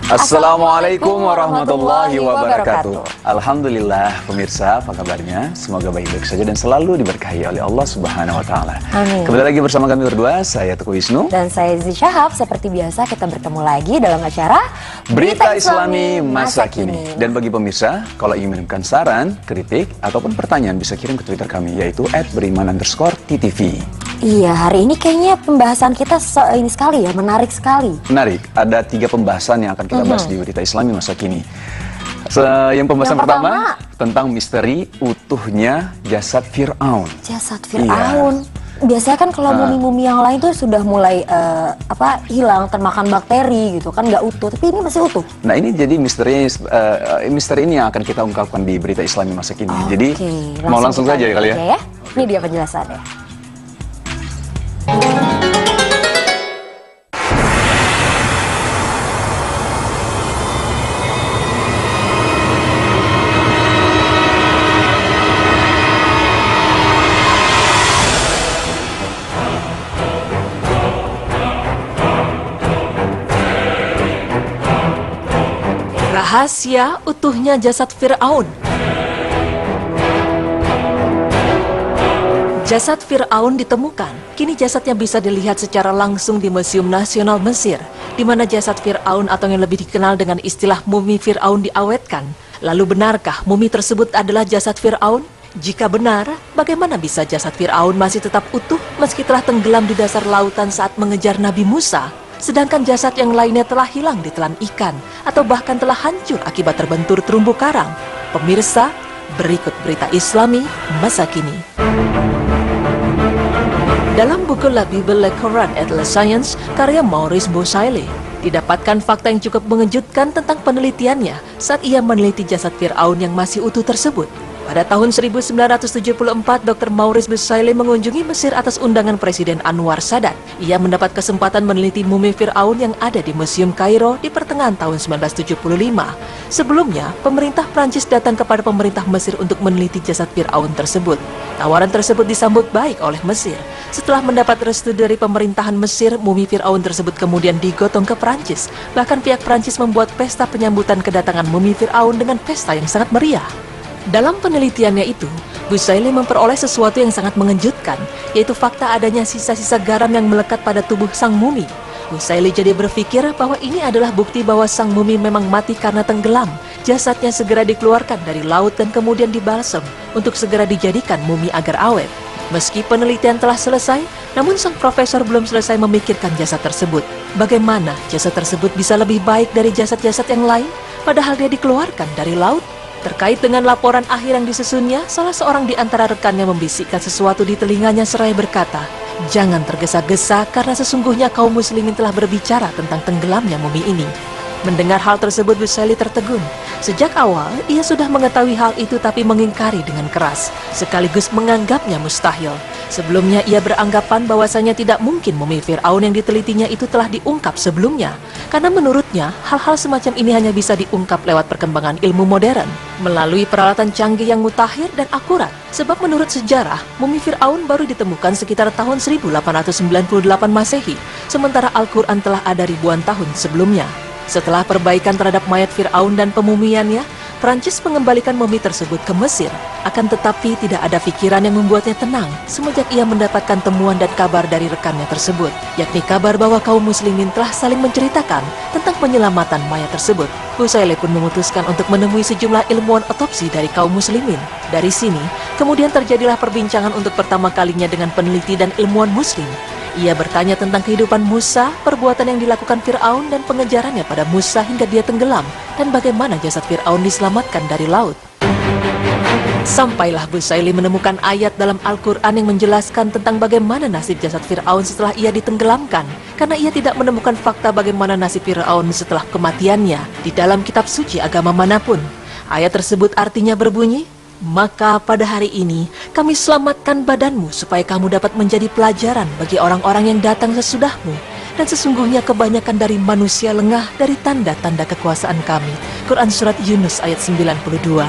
Assalamualaikum warahmatullahi wabarakatuh. Alhamdulillah pemirsa, apa kabarnya? Semoga baik-baik saja dan selalu diberkahi oleh Allah Subhanahu wa taala. Amin. Kembali lagi bersama kami berdua, saya Teguh Wisnu Dan saya Zee Shahab. Seperti biasa kita bertemu lagi dalam acara Berita Islami Masa Kini. Dan bagi pemirsa, kalau ingin mengirimkan saran, kritik, ataupun pertanyaan bisa kirim ke Twitter kami, yaitu @beriman_ttv. Iya, hari ini kayaknya pembahasan kita ini sekali ya, menarik sekali. Menarik, ada 3 pembahasan yang akan kita bahas di Berita Islami Masa Kini. Yang pembahasan pertama tentang misteri utuhnya jasad Fir'aun. Jasad Fir'aun. Biasanya kan kalau mumi-mumi yang lain tuh sudah mulai hilang, termakan bakteri gitu kan, nggak utuh. Tapi ini masih utuh. Nah ini jadi misteri ini yang akan kita ungkapkan di Berita Islami Masa Kini. Jadi mau langsung saja kali ya. Ini dia penjelasannya. Rahasia utuhnya jasad Fir'aun. Jasad Fir'aun ditemukan. Kini jasadnya bisa dilihat secara langsung di Museum Nasional Mesir, di mana jasad Fir'aun atau yang lebih dikenal dengan istilah mumi Fir'aun diawetkan. Lalu benarkah mumi tersebut adalah jasad Fir'aun? Jika benar, bagaimana bisa jasad Fir'aun masih tetap utuh meski telah tenggelam di dasar lautan saat mengejar Nabi Musa? Sedangkan jasad yang lainnya telah hilang ditelan ikan atau bahkan telah hancur akibat terbentur terumbu karang. Pemirsa, berikut Berita Islami Masa Kini. Dalam buku La Bible, Le Coran et la Science karya Maurice Bucaille, didapatkan fakta yang cukup mengejutkan tentang penelitiannya saat ia meneliti jasad Fir'aun yang masih utuh tersebut. Pada tahun 1974, Dr. Maurice Bucaille mengunjungi Mesir atas undangan Presiden Anwar Sadat. Ia mendapat kesempatan meneliti mumi Fir'aun yang ada di Museum Kairo di pertengahan tahun 1975. Sebelumnya, pemerintah Prancis datang kepada pemerintah Mesir untuk meneliti jasad Fir'aun tersebut. Tawaran tersebut disambut baik oleh Mesir. Setelah mendapat restu dari pemerintahan Mesir, mumi Fir'aun tersebut kemudian digotong ke Prancis. Bahkan pihak Prancis membuat pesta penyambutan kedatangan mumi Fir'aun dengan pesta yang sangat meriah. Dalam penelitiannya itu, Bucaille memperoleh sesuatu yang sangat mengejutkan, yaitu fakta adanya sisa-sisa garam yang melekat pada tubuh sang mumi. Bucaille jadi berpikir bahwa ini adalah bukti bahwa sang mumi memang mati karena tenggelam. Jasadnya segera dikeluarkan dari laut dan kemudian dibalsem untuk segera dijadikan mumi agar awet. Meski penelitian telah selesai, namun sang profesor belum selesai memikirkan jasad tersebut. Bagaimana jasad tersebut bisa lebih baik dari jasad-jasad yang lain, padahal dia dikeluarkan dari laut? Terkait dengan laporan akhir yang disusunnya, salah seorang di antara rekannya membisikkan sesuatu di telinganya seraya berkata, "Jangan tergesa-gesa karena sesungguhnya kaum muslimin telah berbicara tentang tenggelamnya mumi ini." Mendengar hal tersebut, Bucaille tertegun. Sejak awal, ia sudah mengetahui hal itu tapi mengingkari dengan keras, sekaligus menganggapnya mustahil. Sebelumnya, ia beranggapan bahwasanya tidak mungkin mumi Fir'aun yang ditelitinya itu telah diungkap sebelumnya. Karena menurutnya, hal-hal semacam ini hanya bisa diungkap lewat perkembangan ilmu modern, melalui peralatan canggih yang mutakhir dan akurat. Sebab menurut sejarah, mumi Fir'aun baru ditemukan sekitar tahun 1898 Masehi, sementara Al-Quran telah ada ribuan tahun sebelumnya. Setelah perbaikan terhadap mayat Fir'aun dan pemumiannya, Prancis mengembalikan mumi tersebut ke Mesir. Akan tetapi tidak ada pikiran yang membuatnya tenang semenjak ia mendapatkan temuan dan kabar dari rekannya tersebut, yakni kabar bahwa kaum muslimin telah saling menceritakan tentang penyelamatan mayat tersebut. Bucaille pun memutuskan untuk menemui sejumlah ilmuwan otopsi dari kaum muslimin. Dari sini, kemudian terjadilah perbincangan untuk pertama kalinya dengan peneliti dan ilmuwan muslim. Ia bertanya tentang kehidupan Musa, perbuatan yang dilakukan Fir'aun dan pengejarannya pada Musa hingga dia tenggelam, dan bagaimana jasad Fir'aun diselamatkan dari laut. Sampailah Bucaille menemukan ayat dalam Al-Quran yang menjelaskan tentang bagaimana nasib jasad Fir'aun setelah ia ditenggelamkan, karena ia tidak menemukan fakta bagaimana nasib Fir'aun setelah kematiannya di dalam kitab suci agama manapun. Ayat tersebut artinya berbunyi, "Maka pada hari ini kami selamatkan badanmu supaya kamu dapat menjadi pelajaran bagi orang-orang yang datang sesudahmu. Dan sesungguhnya kebanyakan dari manusia lengah dari tanda-tanda kekuasaan kami." Quran Surat Yunus ayat 92.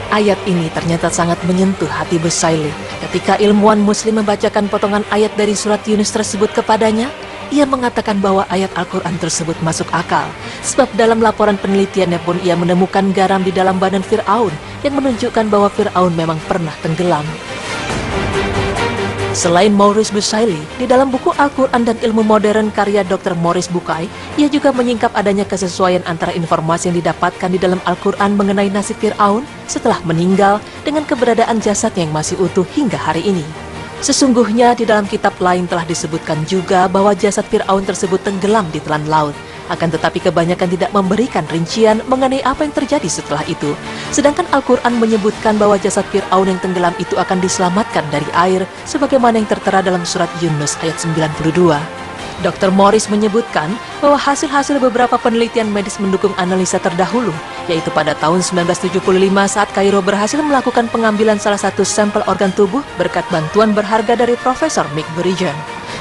Ayat ini ternyata sangat menyentuh hati Bucaille. Ketika ilmuwan muslim membacakan potongan ayat dari surat Yunus tersebut kepadanya, Ia mengatakan bahwa ayat Al-Quran tersebut masuk akal, sebab dalam laporan penelitiannya pun ia menemukan garam di dalam badan Fir'aun yang menunjukkan bahwa Fir'aun memang pernah tenggelam. Selain Maurice Bushayle, di dalam buku Al-Quran dan Ilmu Modern karya Dr. Maurice Bucaille, ia juga menyingkap adanya kesesuaian antara informasi yang didapatkan di dalam Al-Quran mengenai nasib Fir'aun setelah meninggal dengan keberadaan jasadnya yang masih utuh hingga hari ini. Sesungguhnya di dalam kitab lain telah disebutkan juga bahwa jasad Fir'aun tersebut tenggelam di telan laut. Akan tetapi kebanyakan tidak memberikan rincian mengenai apa yang terjadi setelah itu. Sedangkan Al-Quran menyebutkan bahwa jasad Fir'aun yang tenggelam itu akan diselamatkan dari air sebagaimana yang tertera dalam surat Yunus ayat 92. Dr. Maurice menyebutkan bahwa hasil-hasil beberapa penelitian medis mendukung analisa terdahulu, yaitu pada tahun 1975 saat Kairo berhasil melakukan pengambilan salah satu sampel organ tubuh berkat bantuan berharga dari Profesor Mick Burijan.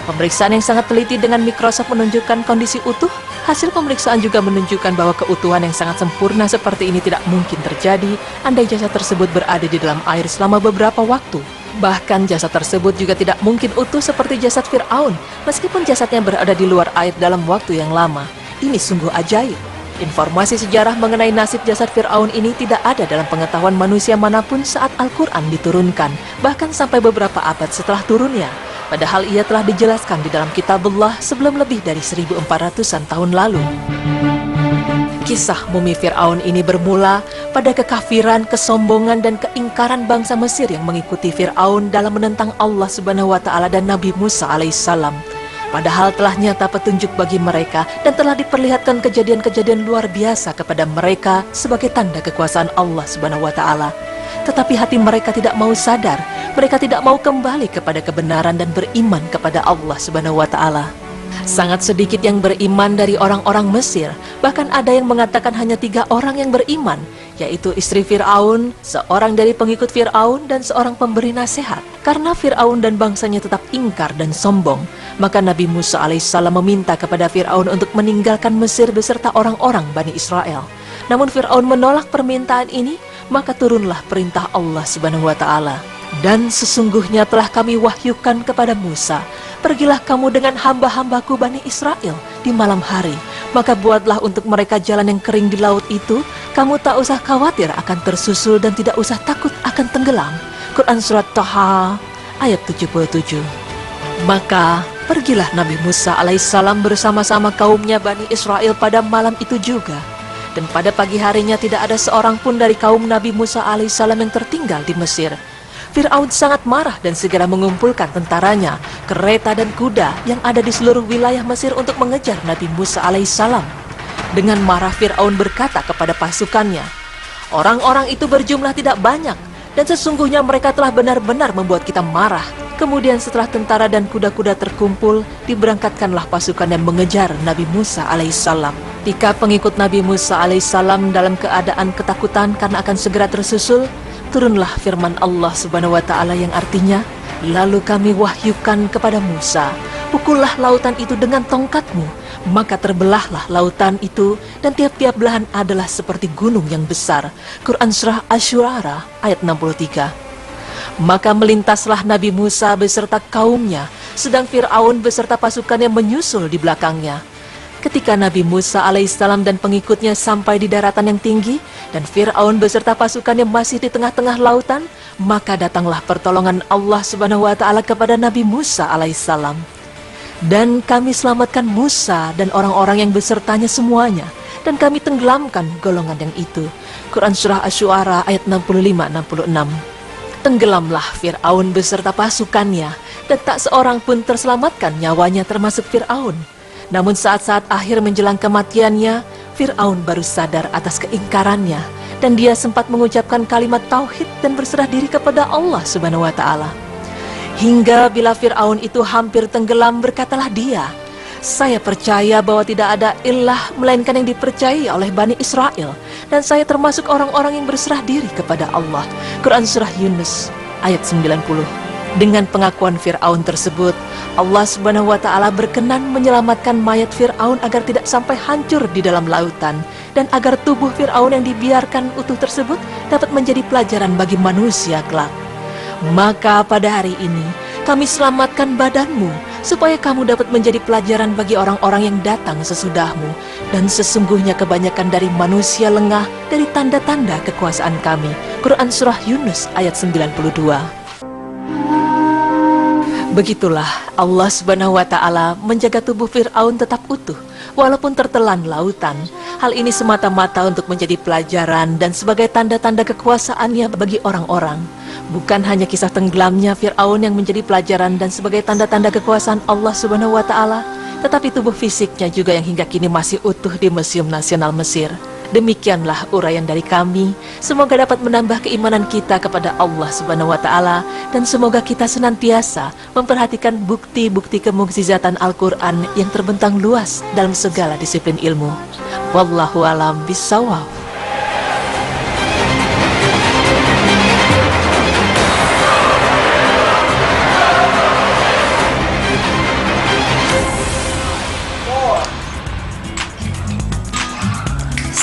Pemeriksaan yang sangat teliti dengan mikroskop menunjukkan kondisi utuh. Hasil pemeriksaan juga menunjukkan bahwa keutuhan yang sangat sempurna seperti ini tidak mungkin terjadi andai jasad tersebut berada di dalam air selama beberapa waktu. Bahkan jasad tersebut juga tidak mungkin utuh seperti jasad Fir'aun, meskipun jasadnya berada di luar air dalam waktu yang lama. Ini sungguh ajaib. Informasi sejarah mengenai nasib jasad Fir'aun ini tidak ada dalam pengetahuan manusia manapun saat Al-Quran diturunkan, bahkan sampai beberapa abad setelah turunnya. Padahal ia telah dijelaskan di dalam Kitabullah sebelum lebih dari 1400-an tahun lalu. Kisah mumi Fir'aun ini bermula pada kekafiran, kesombongan, dan keingkaran bangsa Mesir yang mengikuti Fir'aun dalam menentang Allah Subhanahu wa Ta'ala dan Nabi Musa alaihissalam. Padahal telah nyata petunjuk bagi mereka dan telah diperlihatkan kejadian-kejadian luar biasa kepada mereka sebagai tanda kekuasaan Allah Subhanahu wa Ta'ala. Tetapi hati mereka tidak mau sadar, mereka tidak mau kembali kepada kebenaran dan beriman kepada Allah Subhanahu wa Ta'ala. Sangat sedikit yang beriman dari orang-orang Mesir, bahkan ada yang mengatakan hanya 3 orang yang beriman, yaitu istri Fir'aun, seorang dari pengikut Fir'aun, dan seorang pemberi nasihat. Karena Fir'aun dan bangsanya tetap ingkar dan sombong, maka Nabi Musa alaihissalam meminta kepada Fir'aun untuk meninggalkan Mesir beserta orang-orang Bani Israel. Namun Fir'aun menolak permintaan ini, maka turunlah perintah Allah Subhanahu wa Ta'ala. Dan sesungguhnya telah kami wahyukan kepada Musa, pergilah kamu dengan hamba-hambaku Bani Israel di malam hari, maka buatlah untuk mereka jalan yang kering di laut itu. Kamu tak usah khawatir akan tersusul dan tidak usah takut akan tenggelam. Quran Surat Taha ayat 77. Maka pergilah Nabi Musa alaihissalam bersama-sama kaumnya Bani Israel pada malam itu juga. Dan pada pagi harinya tidak ada seorang pun dari kaum Nabi Musa alaihissalam yang tertinggal di Mesir. Fir'aun sangat marah dan segera mengumpulkan tentaranya, kereta dan kuda yang ada di seluruh wilayah Mesir untuk mengejar Nabi Musa alaihissalam. Dengan marah Fir'aun berkata kepada pasukannya, "Orang-orang itu berjumlah tidak banyak, dan sesungguhnya mereka telah benar-benar membuat kita marah." Kemudian setelah tentara dan kuda-kuda terkumpul, diberangkatkanlah pasukan yang mengejar Nabi Musa alaihissalam. Ketika pengikut Nabi Musa alaihissalam dalam keadaan ketakutan karena akan segera tersusul, turunlah firman Allah Subhanahu wa Ta'ala yang artinya, "Lalu kami wahyukan kepada Musa, pukullah lautan itu dengan tongkatmu, maka terbelahlah lautan itu dan tiap-tiap belahan adalah seperti gunung yang besar." Quran Surah Asy-Syu'ara ayat 63. Maka melintaslah Nabi Musa beserta kaumnya, sedang Fir'aun beserta pasukannya menyusul di belakangnya. Ketika Nabi Musa alaihissalam dan pengikutnya sampai di daratan yang tinggi dan Fir'aun beserta pasukannya masih di tengah-tengah lautan, maka datanglah pertolongan Allah Subhanahu wa Ta'ala kepada Nabi Musa alaihissalam. Dan kami selamatkan Musa dan orang-orang yang besertanya semuanya, dan kami tenggelamkan golongan yang itu. Quran Surah Asy-Syu'ara ayat 65-66. Tenggelamlah Fir'aun beserta pasukannya, dan tak seorang pun terselamatkan nyawanya termasuk Fir'aun. Namun saat-saat akhir menjelang kematiannya, Fir'aun baru sadar atas keingkarannya, dan dia sempat mengucapkan kalimat tauhid dan berserah diri kepada Allah Subhanahu wa Ta'ala. Hingga bila Fir'aun itu hampir tenggelam, berkatalah dia, "Saya percaya bahwa tidak ada ilah melainkan yang dipercayai oleh Bani Israel, dan saya termasuk orang-orang yang berserah diri kepada Allah." Quran Surah Yunus ayat 90. Dengan pengakuan Fir'aun tersebut, Allah Subhanahu wa Ta'ala berkenan menyelamatkan mayat Fir'aun agar tidak sampai hancur di dalam lautan, dan agar tubuh Fir'aun yang dibiarkan utuh tersebut dapat menjadi pelajaran bagi manusia kelak. Maka pada hari ini kami selamatkan badanmu, supaya kamu dapat menjadi pelajaran bagi orang-orang yang datang sesudahmu. Dan sesungguhnya kebanyakan dari manusia lengah dari tanda-tanda kekuasaan kami. Quran Surah Yunus ayat 92. Begitulah Allah Subhanahu wa Ta'ala menjaga tubuh Fir'aun tetap utuh walaupun tertelan lautan. Hal ini semata-mata untuk menjadi pelajaran dan sebagai tanda-tanda kekuasaannya bagi orang-orang. Bukan hanya kisah tenggelamnya Fir'aun yang menjadi pelajaran dan sebagai tanda-tanda kekuasaan Allah Subhanahu wa Ta'ala, tetapi tubuh fisiknya juga yang hingga kini masih utuh di Museum Nasional Mesir. Demikianlah uraian dari kami. Semoga dapat menambah keimanan kita kepada Allah Subhanahu wa Ta'ala, dan semoga kita senantiasa memperhatikan bukti-bukti kemukjizatan Al-Quran yang terbentang luas dalam segala disiplin ilmu. Wallahu alam bissawab.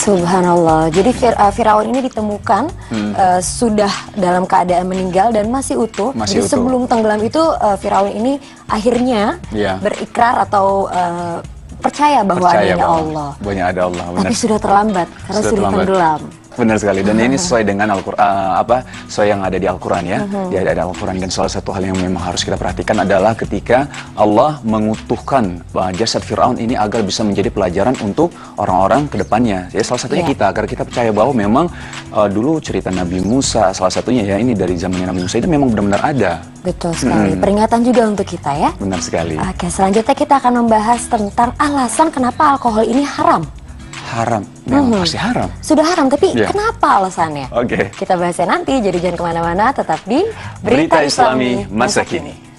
Subhanallah. Jadi Firaun ini ditemukan sudah dalam keadaan meninggal dan masih utuh. Jadi sebelum tenggelam itu Firaun ini akhirnya berikrar atau percaya bahwa ada Allah. Ada Allah. Benar. Tapi sudah terlambat karena sudah tenggelam. Benar sekali, dan ini sesuai dengan Al-Quran, sesuai yang ada di Al-Quran ya. Dia ada Al-Quran, dan salah satu hal yang memang harus kita perhatikan adalah ketika Allah mengutuhkan jasad Fir'aun ini agar bisa menjadi pelajaran untuk orang-orang ke depannya. Ya, salah satunya kita, agar kita percaya bahwa memang dulu cerita Nabi Musa, salah satunya ya ini dari zamannya Nabi Musa itu memang benar-benar ada. Betul sekali, peringatan juga untuk kita ya. Benar sekali. Oke, selanjutnya kita akan membahas tentang alasan kenapa alkohol ini haram. Haram, memang pasti haram. Sudah haram, tapi kenapa alasannya? Oke. Kita bahasnya nanti, jadi jangan kemana-mana, tetap di Berita Islami Masa Kini.